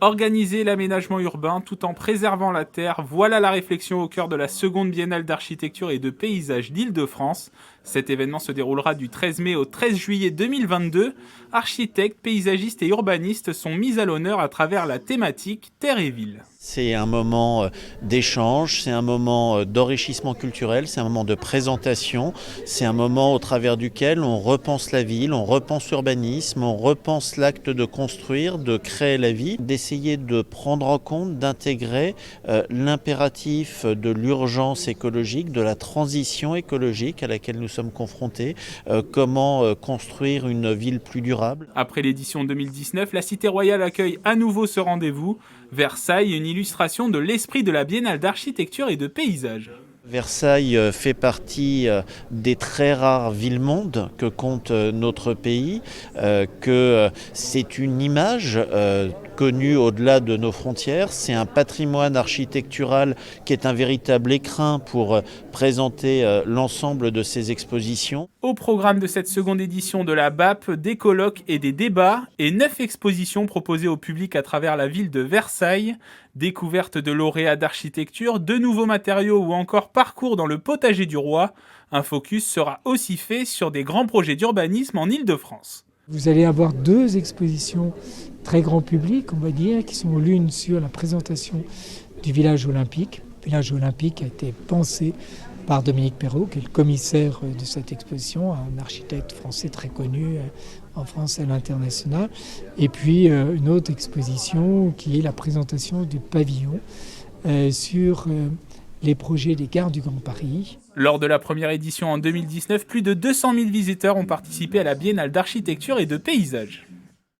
Organiser l'aménagement urbain tout en préservant la terre, voilà la réflexion au cœur de la seconde biennale d'architecture et de paysage d'Île-de-France. Cet événement se déroulera du 13 mai au 13 juillet 2022. Architectes, paysagistes et urbanistes sont mis à l'honneur à travers la thématique Terre et Ville. C'est un moment d'échange, c'est un moment d'enrichissement culturel, c'est un moment de présentation, c'est un moment au travers duquel on repense la ville, on repense l'urbanisme, on repense l'acte de construire, de créer la vie, d'essayer de prendre en compte, d'intégrer l'impératif de l'urgence écologique, de la transition écologique à laquelle nous sommes confrontés, comment construire une ville plus durable. Après l'édition 2019, la Cité Royale accueille à nouveau ce rendez-vous. Versailles, une illustration de l'esprit de la Biennale d'architecture et de paysage. Versailles fait partie des très rares villes-mondes que compte notre pays, que c'est une image connue au-delà de nos frontières, c'est un patrimoine architectural qui est un véritable écrin pour présenter l'ensemble de ces expositions. Au programme de cette seconde édition de la BAP, des colloques et des débats et 9 expositions proposées au public à travers la ville de Versailles, découverte de lauréats d'architecture, de nouveaux matériaux ou encore parcours dans le potager du roi. Un focus sera aussi fait sur des grands projets d'urbanisme en Île-de-France. Vous allez avoir 2 expositions très grand public, on va dire, qui sont l'une sur la présentation du village olympique. Le village olympique a été pensé par Dominique Perrault, qui est le commissaire de cette exposition, un architecte français très connu en France et à l'international. Et puis une autre exposition qui est la présentation du pavillon sur les projets des gares du Grand Paris. Lors de la première édition en 2019, plus de 200 000 visiteurs ont participé à la Biennale d'architecture et de paysage.